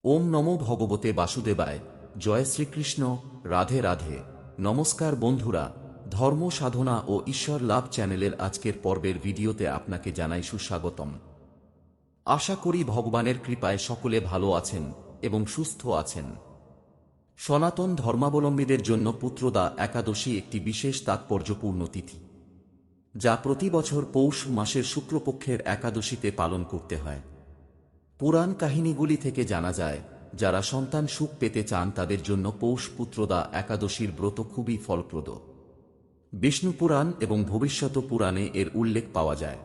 ওম নমো ভগবতে বাসুদেবায়। জয় শ্রীকৃষ্ণ। রাধে রাধে। নমস্কার বন্ধুরা, ধর্ম সাধনা ও ঈশ্বর লাভ চ্যানেলের আজকের পর্বের ভিডিওতে আপনাকে জানাই সুস্বাগতম। আশা করি ভগবানের কৃপায় সকলে ভালো আছেন এবং সুস্থ আছেন। সনাতন ধর্মাবলম্বীদের জন্য পুত্রদা একাদশী একটি বিশেষ তাৎপর্যপূর্ণ তিথি, যা প্রতি বছর পৌষ মাসের শুক্লপক্ষের একাদশীতে পালন করতে হয়। পুরাণ কাহিনীগুলি থেকে জানা যায়, যারা সন্তান সুখ পেতে চান তাদের জন্য পৌষ পুত্রদা একাদশীর ব্রত খুবই ফলপ্রদ। বিষ্ণু পুরাণ এবং ভবিষ্যৎ পুরাণে এর উল্লেখ পাওয়া যায়।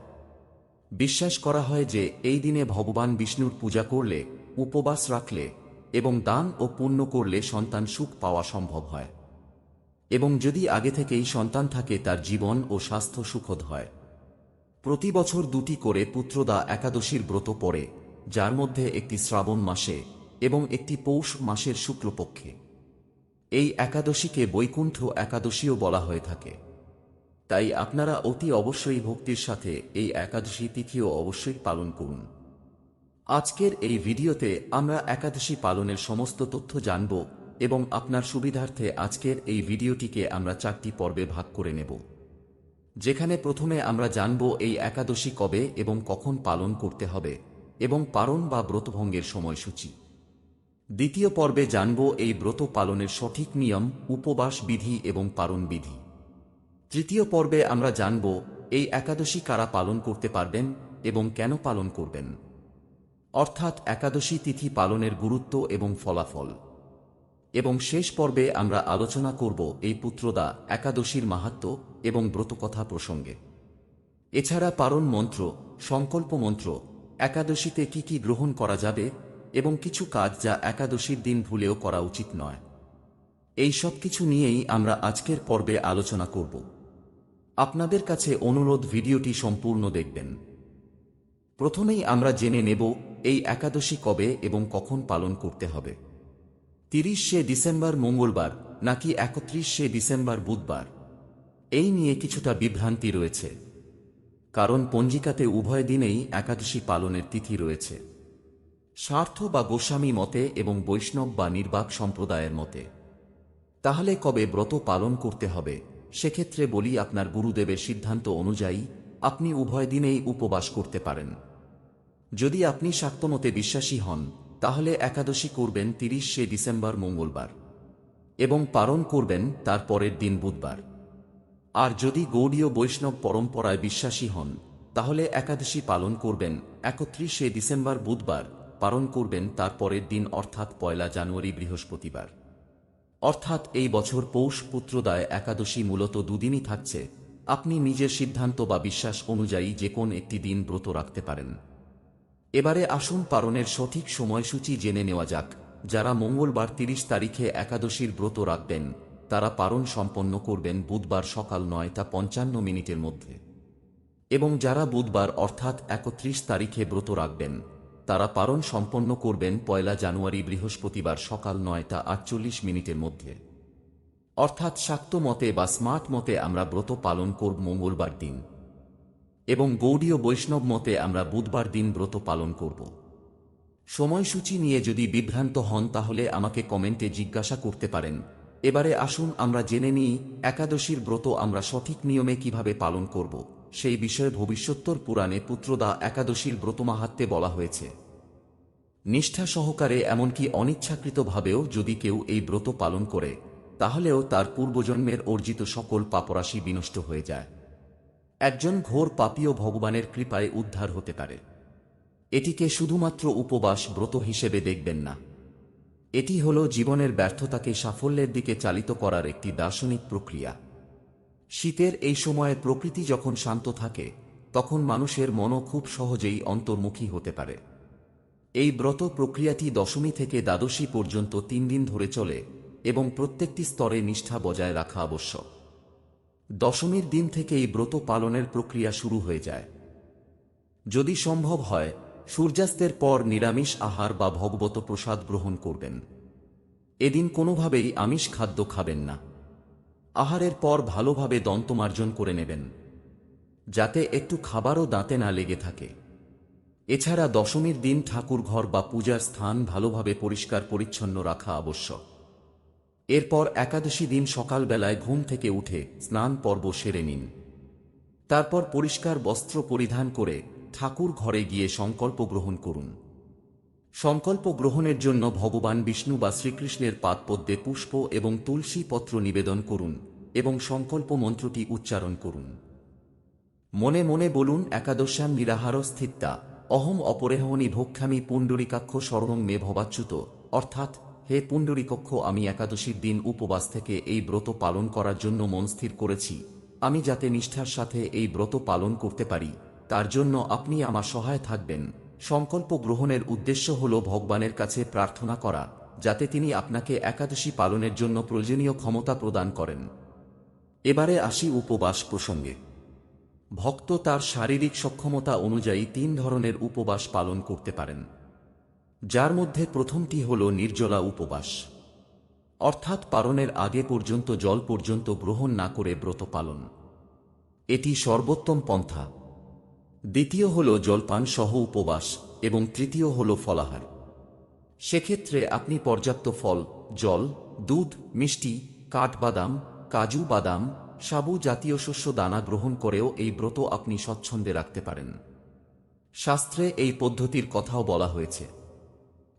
বিশ্বাস করা হয় যে এই দিনে ভগবান বিষ্ণুর পূজা করলে, উপবাস রাখলে এবং দান ও পুণ্য করলে সন্তান সুখ পাওয়া সম্ভব হয়, এবং যদি আগে থেকেই সন্তান থাকে তার জীবন ও স্বাস্থ্য সুখদ হয়। প্রতি বছর দুটি করে পুত্রদা একাদশীর ব্রত পড়ে, যার মধ্যে একটি শ্রাবণ মাসে এবং একটি পৌষ মাসের শুক্লপক্ষে। এই একাদশীকে বৈকুণ্ঠ একাদশীও বলা হয়ে থাকে। তাই আপনারা অতি অবশ্যই ভক্তির সাথে এই একাদশী তিথিও অবশ্যই পালন করুন। আজকের এই ভিডিওতে আমরা একাদশী পালনের সমস্ত তথ্য জানব এবং আপনার সুবিধার্থে আজকের এই ভিডিওটিকে আমরা 4টি পর্বে ভাগ করে নেব, যেখানে প্রথমে আমরা জানব এই একাদশী কবে এবং কখন পালন করতে হবে এবং পারণ বা ব্রতভঙ্গের সময়সূচি। দ্বিতীয় পর্বে জানব এই ব্রত পালনের সঠিক নিয়ম, উপবাস বিধি এবং পারণ বিধি। তৃতীয় পর্বে আমরা জানব এই একাদশী কারা পালন করতে পারবেন এবং কেন পালন করবেন, অর্থাৎ একাদশী তিথি পালনের গুরুত্ব এবং ফলাফল। এবং শেষ পর্বে আমরা আলোচনা করব এই পুত্রদা একাদশীর মাহাত্ম্য এবং ব্রতকথা প্রসঙ্গে। এছাড়া পারণ মন্ত্র, সংকল্প মন্ত্র, একাদশীতে কি কি গ্রহণ করা যাবে এবং কিছু কাজ যা একাদশীর দিন ভুলেও করা উচিত নয়, এই সব কিছু নিয়েই আমরা আজকের পর্বে আলোচনা করব। আপনাদের কাছে অনুরোধ, ভিডিওটি সম্পূর্ণ দেখবেন। প্রথমেই আমরা জেনে নেব এই একাদশী কবে এবং কখন পালন করতে হবে। 30শে ডিসেম্বর মঙ্গলবার নাকি 31শে ডিসেম্বর বুধবার, এই নিয়ে কিছুটা বিভ্রান্তি রয়েছে, কারণ পঞ্জিকাতে উভয় দিনেই একাদশী পালনের তিথি রয়েছে। স্বার্থ বা গোস্বামী মতে এবং বৈষ্ণব বা নির্বাক সম্প্রদায়ের মতে। তাহলে কবে ব্রত পালন করতে হবে? সেক্ষেত্রে বলি, আপনার গুরুদেবের সিদ্ধান্ত অনুযায়ী আপনি উভয় দিনেই উপবাস করতে পারেন। যদি আপনি শাক্তমতে বিশ্বাসী হন, তাহলে একাদশী করবেন 30শে ডিসেম্বর মঙ্গলবার এবং পালন করবেন তার পরের দিন বুধবার। আর যদি গৌড়ীয় বৈষ্ণব পরম্পরায় বিশ্বাসী হন, তাহলে একাদশী পালন করবেন 31শে ডিসেম্বর বুধবার, পালন করবেন তার পরের দিন অর্থাৎ 1 জানুয়ারি বৃহস্পতিবার। অর্থাৎ এই বছর পৌষ পুত্রদায় একাদশী মূলত দুদিনই থাকছে। আপনি নিজের সিদ্ধান্ত বা বিশ্বাস অনুযায়ী যে কোন একটি দিন ব্রত রাখতে পারেন। এবারে আসুন পালনের সঠিক সময়সূচি জেনে নেওয়া যাক। যারা মঙ্গলবার 30 তারিখে একাদশীর ব্রত রাখবেন, তারা পালন সম্পন্ন করবেন বুধবার সকাল 9:55 মধ্যে, এবং যারা বুধবার অর্থাৎ 31 তারিখে ব্রত রাখবেন, তারা পালন সম্পন্ন করবেন 1 জানুয়ারি বৃহস্পতিবার সকাল 9:48 মধ্যে। অর্থাৎ শাক্ত মতে বা স্মার্ট মতে আমরা ব্রত পালন করব মঙ্গলবার দিন, এবং গৌড়ীয় বৈষ্ণব মতে আমরা বুধবার দিন ব্রত পালন করব। সময়সূচি নিয়ে যদি বিভ্রান্ত হন, তাহলে আমাকে কমেন্টে জিজ্ঞাসা করতে পারেন। এবারে আসুন আমরা জেনে নিই একাদশীর ব্রত আমরা সঠিক নিয়মে কিভাবে পালন করব। সেই বিষয়ে ভবিষ্যোত্তর পুরাণে পুত্রদা একাদশীর ব্রত মাহাত্ম্যে বলা হয়েছে। নিষ্ঠা সহকারে, এমনকি অনিচ্ছাকৃতভাবেও যদি কেউ এই ব্রত পালন করে, তাহলেও তার পূর্বজন্মের অর্জিত সকল পাপরাশি বিনষ্ট হয়ে যায়। একজন ঘোর পাপীও ভগবানের কৃপায় উদ্ধার হতে পারে। এটিকে শুধুমাত্র উপবাস ব্রত হিসেবে দেখবেন না। এটি হল জীবনের ব্যর্থতাকে সাফল্যের দিকে চালিত করার একটি দার্শনিক প্রক্রিয়া। শীতের এই সময়ে প্রকৃতি যখন শান্ত থাকে, তখন মানুষের মনও খুব সহজেই অন্তর্মুখী হতে পারে। এই ব্রত প্রক্রিয়াটি দশমী থেকে দ্বাদশী পর্যন্ত 3 দিন ধরে চলে এবং প্রত্যেকটি স্তরে নিষ্ঠা বজায় রাখা আবশ্যক। দশমীর দিন থেকেই ব্রত পালনের প্রক্রিয়া শুরু হয়ে যায়। যদি সম্ভব হয়, সূর্যাস্তের পর নিরামিষ আহার বা ভগবত প্রসাদ গ্রহণ করবেন। এদিন কোনোভাবেই আমিষ খাদ্য খাবেন না। আহারের পর ভালোভাবে দন্তমার্জন করে নেবেন, যাতে একটু খাবারও দাঁতে না লেগে থাকে। এছাড়া দশমীর দিন ঠাকুর ঘর বা পূজার স্থান ভালোভাবে পরিষ্কার পরিচ্ছন্ন রাখা আবশ্যক। এরপর একাদশী দিন সকালবেলায় ঘুম থেকে উঠে স্নান পর্ব সেরে নিন। তারপর পরিষ্কার বস্ত্র পরিধান করে ঠাকুর ঘরে গিয়ে সংকল্প গ্রহণ করুন। সংকল্প গ্রহণের জন্য ভগবান বিষ্ণু বা শ্রীকৃষ্ণের পাদপদ্মে পুষ্প এবং তুলসী পত্র নিবেদন করুন এবং সংকল্প মন্ত্রটি উচ্চারণ করুন। মনে মনে বলুন, একাদশ্যাম নিরাহার স্থিতা অহম অপরেহনি ভোক্ষামি পুণ্ডরীকাক্ষ শরণং মে ভবাচ্যুত, অর্থাৎ হে পুণ্ডরীকক্ষ, আমি একাদশীর দিন উপবাস থেকে এই ব্রত পালন করার জন্য মন স্থির করেছি। আমি যাতে নিষ্ঠার সাথে এই ব্রত পালন করতে পারি তার জন্য আপনি আমার সহায় থাকবেন। সংকল্প গ্রহণের উদ্দেশ্য হল ভগবানের কাছে প্রার্থনা করা যাতে তিনি আপনাকে একাদশী পালনের জন্য প্রয়োজনীয় ক্ষমতা প্রদান করেন। এবারে আসি উপবাস প্রসঙ্গে। ভক্ত তার শারীরিক সক্ষমতা অনুযায়ী 3 ধরনের উপবাস পালন করতে পারেন, যার মধ্যে প্রথমটি হল নির্জলা উপবাস, অর্থাৎ পারণের আগে পর্যন্ত জল পর্যন্ত গ্রহণ না করে ব্রত পালন। এটি সর্বোত্তম পন্থা। দ্বিতীয় হল জলপান সহ উপবাস এবং তৃতীয় হল ফলাহার। সেক্ষেত্রে আপনি পর্যাপ্ত ফল, জল, দুধ, মিষ্টি, কাঠবাদাম, কাজু বাদাম, সাবু জাতীয় শস্য দানা গ্রহণ করেও এই ব্রত আপনি স্বচ্ছন্দে রাখতে পারেন। শাস্ত্রে এই পদ্ধতির কথাও বলা হয়েছে।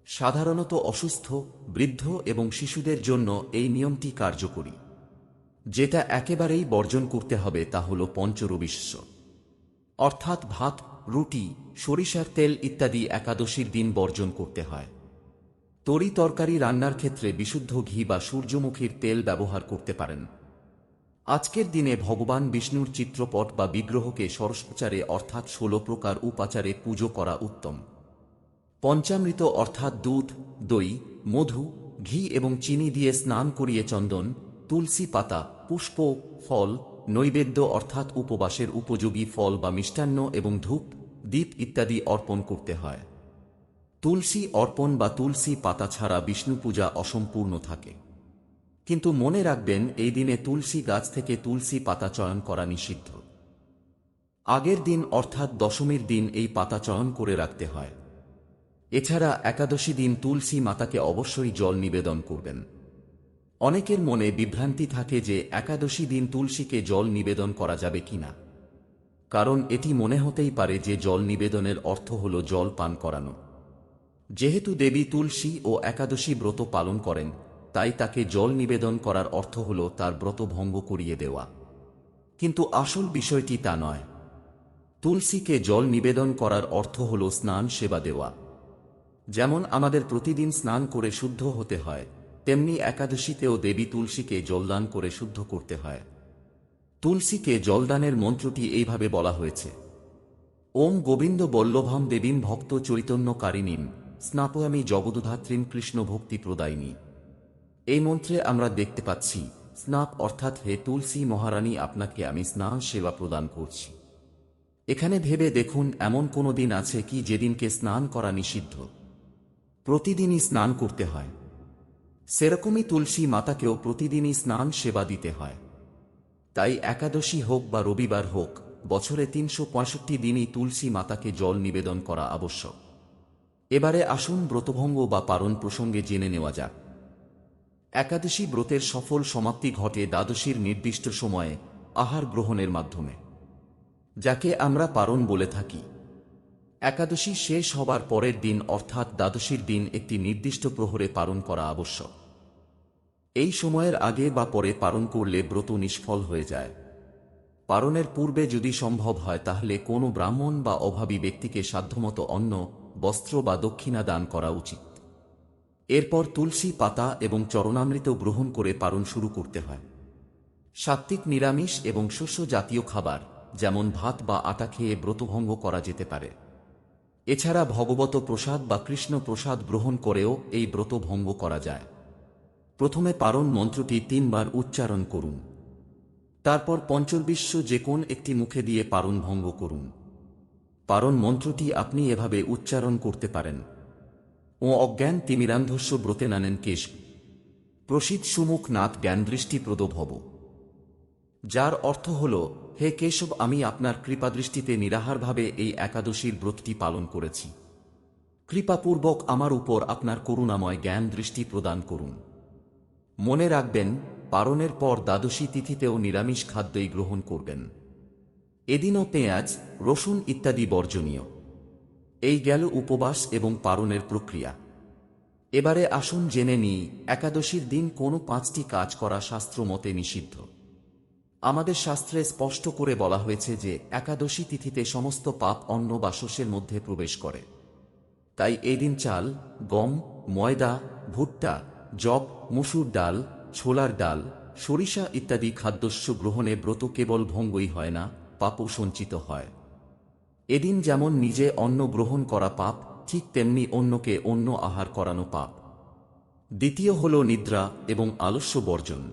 সাধারণত অসুস্থ, বৃদ্ধ এবং শিশুদের জন্য এই নিয়মটি কার্যকরী। যেটা একেবারেই বর্জন করতে হবে তা হল পঞ্চরবিশ্ব, অর্থাৎ ভাত, রুটি, সরিষার তেল ইত্যাদি একাদশীর দিন বর্জন করতে হয়। তরি তরকারি রান্নার ক্ষেত্রে বিশুদ্ধ ঘি বা সূর্যমুখীর তেল ব্যবহার করতে পারেন। আজকের দিনে ভগবান বিষ্ণুর চিত্রপট বা বিগ্রহকে ষোড়শোপচারে অর্থাৎ 16 প্রকার উপাচারে পুজো করা উত্তম। পঞ্চামৃত অর্থাৎ দুধ, দই, মধু, ঘি এবং চিনি দিয়ে স্নান করিয়ে চন্দন, তুলসী পাতা, পুষ্প, ফল, নৈবেদ্য অর্থাৎ উপবাসের উপযোগী ফল বা মিষ্টান্ন এবং ধূপ, দীপ ইত্যাদি অর্পণ করতে হয়। তুলসী অর্পণ বা তুলসী পাতা ছাড়া বিষ্ণু পূজা অসম্পূর্ণ থাকে। কিন্তু মনে রাখবেন, এই দিনে তুলসী গাছ থেকে তুলসী পাতা চয়ন করা নিষিদ্ধ। আগের দিন অর্থাৎ দশমীর দিন এই পাতা চয়ন করে রাখতে হয়। এছাড়া একাদশী দিন তুলসী মাতাকে অবশ্যই জল নিবেদন করবেন। অনেকের মনে বিভ্রান্তি থাকে যে একাদশী দিন তুলসীকে জল নিবেদন করা যাবে কিনা, কারণ এটি মনে হতেই পারে যে জল নিবেদনের অর্থ হল জল পান করানো। যেহেতু দেবী তুলসী ও একাদশী ব্রত পালন করেন, তাই তাকে জল নিবেদন করার অর্থ হল তার ব্রত ভঙ্গ করিয়ে দেওয়া। কিন্তু আসল বিষয়টি তা নয়। তুলসীকে জল নিবেদন করার অর্থ হল স্নান সেবা দেওয়া। যেমন আমাদের প্রতিদিন স্নান করে শুদ্ধ হতে হয়, তেমনি একাদশীতেও দেবী তুলসীকে জলদান করে শুদ্ধ করতে হয়। তুলসীকে জলদানের মন্ত্রটি এইভাবে বলা হয়েছে: ওম গোবিন্দ বল্লভাম দেবীম ভক্ত চৈতন্যকারিণীম স্নাপয়ামি জগদ্ধাত্রীম কৃষ্ণ ভক্তি প্রদায়িনী। এই মন্ত্রে আমরা দেখতে পাচ্ছি স্নাপ অর্থাৎ হে তুলসী মহারানী, আপনাকে আমি স্নান সেবা প্রদান করছি। এখানে ভেবে দেখুন, এমন কোনো দিন আছে কি যেদিনকে স্নান করা নিষিদ্ধ? প্রতিদিনই স্নান করতে হয়। সেরকমই তুলসী মাতাকেও প্রতিদিনই স্নান সেবা দিতে হয়। তাই একাদশী হোক বা রবিবার হোক, বছরে 365 দিনই তুলসী মাতাকে জল নিবেদন করা আবশ্যক। এবারে আসুন ব্রতভঙ্গ বা পারণ প্রসঙ্গে জেনে নেওয়া যাক। একাদশী ব্রতের সফল সমাপ্তি ঘটে দ্বাদশীর নির্দিষ্ট সময়ে আহার গ্রহণের মাধ্যমে, যাকে আমরা পারণ বলে থাকি। একাদশী শেষ হবার পরের দিন অর্থাৎ দ্বাদশীর দিন একটি নির্দিষ্ট প্রহরে পারণ করা আবশ্যক। এই সময়ের আগে বা পরে পারণ করলে ব্রত নিষ্ফল হয়ে যায়। পারণের পূর্বে যদি সম্ভব হয় তাহলে কোনো ব্রাহ্মণ বা অভাবী ব্যক্তিকে সাধ্যমতো অন্ন, বস্ত্র বা দক্ষিণা দান করা উচিত। এরপর তুলসী পাতা এবং চরণামৃত গ্রহণ করে পারণ শুরু করতে হয়। সাত্ত্বিক নিরামিষ এবং শস্য জাতীয় খাবার যেমন ভাত বা আটা খেয়ে ব্রতভঙ্গ করা যেতে পারে। এছাড়া ভগবত প্রসাদ বা কৃষ্ণ প্রসাদ গ্রহণ করেও এই ব্রত ভঙ্গ করা যায়। প্রথমে পারণ মন্ত্রটি 3 বার উচ্চারণ করুন। তারপর পঞ্চর্বিশ্ব যে কোন একটি মুখে দিয়ে পারণ ভঙ্গ করুন। পারণ মন্ত্রটি আপনি এভাবে উচ্চারণ করতে পারেন: ও অজ্ঞান তিমিরান্ধস্য ব্রতে নানেন কেশ প্রসিদ সুমুখ নাথ জ্ঞান দৃষ্টি প্রদ ভব। যার অর্থ হল, হে কেশব, আমি আপনার কৃপাদৃষ্টিতে নিরাহারভাবে এই একাদশীর ব্রতটি পালন করেছি। কৃপাপূর্বক আমার উপর আপনার করুণাময় জ্ঞান দৃষ্টি প্রদান করুন। মনে রাখবেন, পারণের পর দ্বাদশী তিথিতেও নিরামিষ খাদ্যই গ্রহণ করবেন। এদিনও পেঁয়াজ, রসুন ইত্যাদি বর্জনীয়। এই গেল উপবাস এবং পারণের প্রক্রিয়া। এবারে আসুন জেনে নিই, একাদশীর দিন কোন 5টি কাজ করা শাস্ত্রমতে নিষিদ্ধ। আমাদের শাস্ত্রে স্পষ্ট করে বলা হয়েছে যে একাদশী তিথিতে সমস্ত পাপ অন্ন বা শস্যের মধ্যে প্রবেশ করে। তাই এই দিন চাল, গম, ময়দা, ভুট্টা, যব, মসুর ডাল, ছোলার ডাল, সরিষা ইত্যাদি খাদ্যশস্য গ্রহণে ব্রত কেবল ভঙ্গই হয় না, পাপও সঞ্চিত হয়। এদিন যেমন নিজে অন্ন গ্রহণ করা পাপ, ঠিক তেমনি অন্যকে অন্য আহার করানো পাপ। দ্বিতীয় হল নিদ্রা এবং আলস্য বর্জন।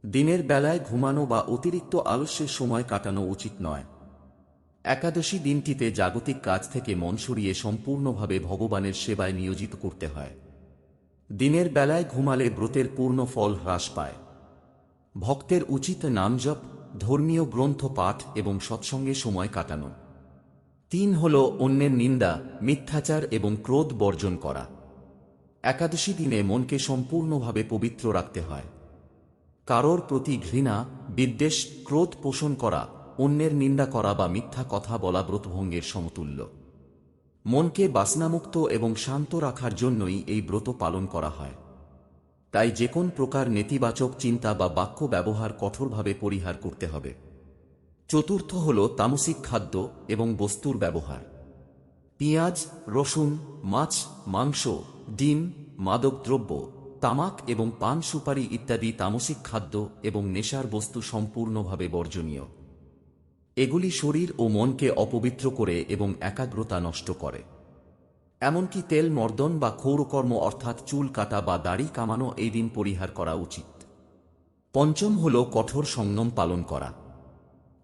দিনের বেলায় ঘুমানো বা অতিরিক্ত আলস্যের সময় কাটানো উচিত নয়। একাদশী দিনটিতে জাগতিক কাজ থেকে মন সরিয়ে সম্পূর্ণভাবে ভগবানের সেবায় নিয়োজিত করতে হয়। দিনের বেলায় ঘুমালে ব্রতের পূর্ণ ফল হ্রাস পায়। ভক্তের উচিত নামজপ, ধর্মীয় গ্রন্থ পাঠ এবং সৎসঙ্গে সময় কাটানো। 3 হল অন্যের নিন্দা, মিথ্যাচার এবং ক্রোধ বর্জন করা। একাদশী দিনে মনকে সম্পূর্ণভাবে পবিত্র রাখতে হয়। কারোর প্রতি ঘৃণা, বিদ্বেষ, ক্রোধ পোষণ করা, অন্যের নিন্দা করা বা মিথ্যা কথা বলা ব্রতভঙ্গের সমতুল্য। মনকে বাসনামুক্ত এবং শান্ত রাখার জন্যই এই ব্রত পালন করা হয়। তাই যে কোন প্রকার নেতিবাচক চিন্তা বা বাক্য ব্যবহার কঠোরভাবে পরিহার করতে হবে। চতুর্থ হল তামসিক খাদ্য এবং বস্তুর ব্যবহার। পেঁয়াজ, রসুন, মাছ, মাংস, ডিম, মাদকদ্রব্য, তামাক এবং পান সুপারি ইত্যাদি তামসিক খাদ্য এবং নেশার বস্তু সম্পূর্ণভাবে বর্জনীয়। এগুলি শরীর ও মনকে অপবিত্র করে এবং একাগ্রতা নষ্ট করে। এমনকি তেল মর্দন বা ক্ষৌরকর্ম অর্থাৎ চুল কাটা বা দাড়ি কামানো এই দিন পরিহার করা উচিত। পঞ্চম হল কঠোর সংযম পালন করা।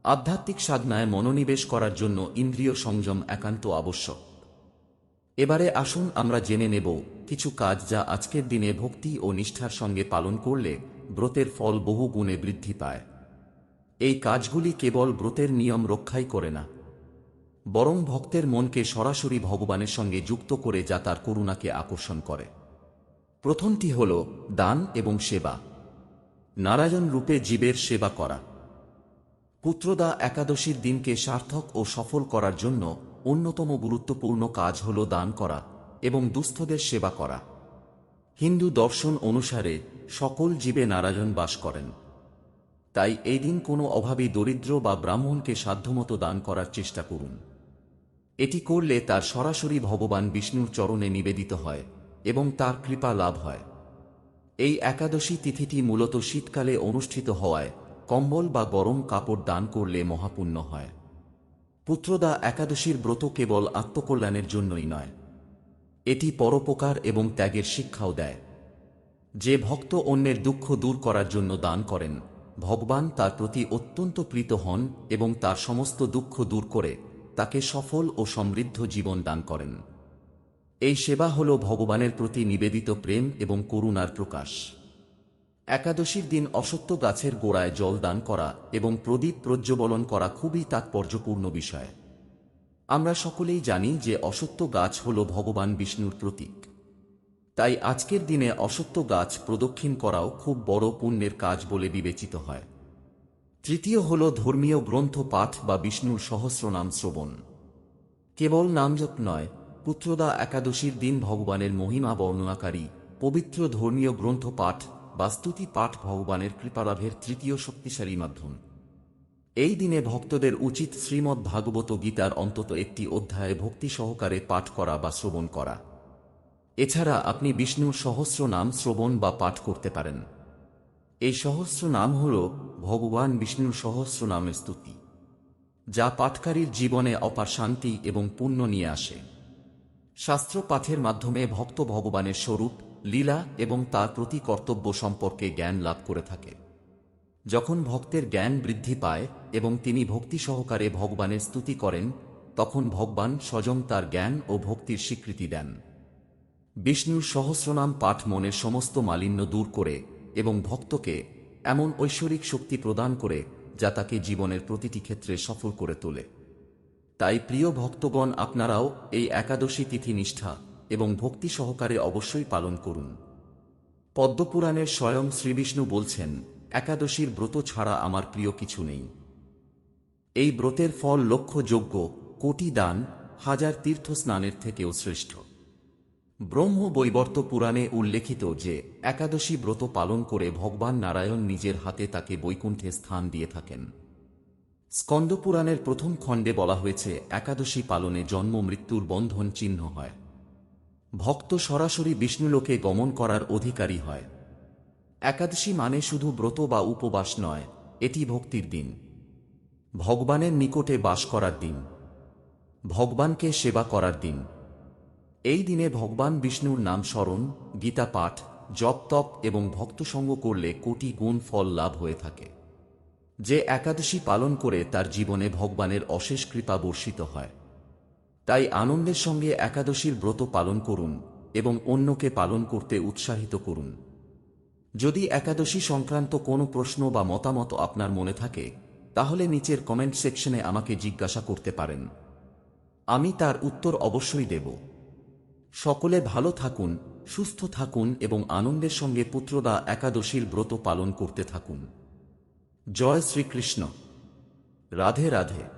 আধ্যাত্মিক সাধনায় মনোনিবেশ করার জন্য ইন্দ্রিয় সংযম একান্ত আবশ্যক। এবারে আসুন আমরা জেনে নেব কিছু কাজ যা আজকের দিনে ভক্তি ও নিষ্ঠার সঙ্গে পালন করলে ব্রতের ফল বহু গুণে বৃদ্ধি পায়। এই কাজগুলি কেবল ব্রতের নিয়ম রক্ষাই করে না, বরং ভক্তের মনকে সরাসরি ভগবানের সঙ্গে যুক্ত করে যা তার করুণাকে আকর্ষণ করে। প্রথমটি হল দান এবং সেবা। নারায়ণ রূপে জীবের সেবা করা। পুত্রদা একাদশীর দিনকে সার্থক ও সফল করার জন্য অন্যতম গুরুত্বপূর্ণ কাজ হল দান করা এবং দুস্থদের সেবা করা। হিন্দু দর্শন অনুসারে সকল জীবে নারায়ণ বাস করেন। তাই এই দিন কোনো অভাবী দরিদ্র বা ব্রাহ্মণকে সাধ্যমতো দান করার চেষ্টা করুন। এটি করলে তার সরাসরি ভগবান বিষ্ণুর চরণে নিবেদিত হয় এবং তার কৃপা লাভ হয়। এই একাদশী তিথিটি মূলত শীতকালে অনুষ্ঠিত হওয়ায় কম্বল বা গরম কাপড় দান করলে মহাপুণ্য হয়। পুত্রদা একাদশীর ব্রত কেবল আত্মকল্যাণের জন্যই নয়, এটি পরোপকার এবং ত্যাগের শিক্ষাও দেয়। যে ভক্ত অন্যের দুঃখ দূর করার জন্য দান করেন, ভগবান তার প্রতি অত্যন্ত প্রীত হন এবং তার সমস্ত দুঃখ দূর করে তাকে সফল ও সমৃদ্ধ জীবন দান করেন। এই সেবা হল ভগবানের প্রতি নিবেদিত প্রেম এবং করুণার প্রকাশ। একাদশীর দিন অশ্বত্থ গাছের গোড়ায় জল দান করা এবং প্রদীপ প্রজ্বলন করা খুবই তাৎপর্যপূর্ণ বিষয়। আমরা সকলেই জানি যে অশ্বত্থ গাছ হল ভগবান বিষ্ণুর প্রতীক। তাই আজকের দিনে অশ্বত্থ গাছ প্রদক্ষিণ করাও খুব বড় পুণ্যের কাজ বলে বিবেচিত হয়। তৃতীয় হল ধর্মীয় গ্রন্থ পাঠ বা বিষ্ণুর সহস্রনাম শ্রবণ। কেবল নামজপ নয়, পুত্রদা একাদশীর দিন ভগবানের মহিমা বর্ণনাকারী পবিত্র ধর্মীয় গ্রন্থ পাঠ বা স্তুতি পাঠ ভগবানের কৃপালাভের তৃতীয় শক্তিশালী মাধ্যম। এই দিনে ভক্তদের উচিত শ্রীমদ্ ভাগবত গীতার অন্তত একটি অধ্যায় ভক্তি সহকারে পাঠ করা বা শ্রবণ করা। এছাড়া আপনি বিষ্ণুর সহস্র নাম শ্রবণ বা পাঠ করতে পারেন। এই সহস্র নাম হল ভগবান বিষ্ণুর সহস্র নামের স্তুতি, যা পাঠকারীর জীবনে অপার শান্তি এবং পুণ্য নিয়ে আসে। শাস্ত্র পাঠের মাধ্যমে ভক্ত ভগবানের স্বরূপ, লীলা এবং তার প্রতি কর্তব্য সম্পর্কে জ্ঞান লাভ করে থাকে। যখন ভক্তের জ্ঞান বৃদ্ধি পায় এবং তিনি ভক্তি সহকারে ভগবানের স্তুতি করেন, তখন ভগবান স্বয়ং তার জ্ঞান ও ভক্তির স্বীকৃতি দেন। বিষ্ণুর সহস্রনাম পাঠ মনের সমস্ত মালিন্য দূর করে এবং ভক্তকে এমন ঐশ্বরিক শক্তি প্রদান করে যা তাকে জীবনের প্রতিটি ক্ষেত্রে সফল করে তোলে। তাই প্রিয় ভক্তগণ, আপনারাও এই একাদশী তিথি নিষ্ঠা এবং ভক্তি সহকারে অবশ্যই পালন করুন। পদ্মপুরাণের স্বয়ং শ্রীবিষ্ণু বলছেন, একাদশীর ব্রত ছাড়া আমার প্রিয় কিছু নেই। এই ব্রতের ফল লক্ষ যজ্ঞ, কোটি দান, হাজার তীর্থ স্নানের থেকেও শ্রেষ্ঠ। ব্রহ্ম বৈবর্ত পুরাণে উল্লেখিত যে একাদশী ব্রত পালন করে ভগবান নারায়ণ নিজের হাতে তাকে বৈকুণ্ঠে স্থান দিয়ে থাকেন। স্কন্দ পুরাণের প্রথম খণ্ডে বলা হয়েছে, একাদশী পালনে জন্ম মৃত্যুর বন্ধন চিহ্ন হয়। ভক্ত সরাসরি বিষ্ণুলোকে গমন করার অধিকারী হয়। একাদশী মানে শুধু ব্রত বা উপবাস নয়, এটি ভক্তির দিন, ভগবানের নিকটে বাস করার দিন, ভগবানকে সেবা করার দিন। এই দিনে ভগবান বিষ্ণুর নাম স্মরণ, গীতা পাঠ, জপ তপ এবং ভক্তসঙ্গ করলে কোটি গুণ ফল লাভ হয়ে থাকে। যে একাদশী পালন করে তার জীবনে ভগবানের অশেষ কৃপা বর্ষিত হয়। তাই আনন্দের সঙ্গে একাদশীর ব্রত পালন করুন এবং অন্যকে পালন করতে উৎসাহিত করুন। যদি একাদশী সংক্রান্ত কোনো প্রশ্ন বা মতামত আপনার মনে থাকে, তাহলে নিচের কমেন্ট সেকশনে আমাকে জিজ্ঞাসা করতে পারেন। আমি তার উত্তর অবশ্যই দেব। সকলে ভালো থাকুন, সুস্থ থাকুন এবং আনন্দের সঙ্গে পুত্রদা একাদশীর ব্রত পালন করতে থাকুন। জয় শ্রীকৃষ্ণ। রাধে রাধে।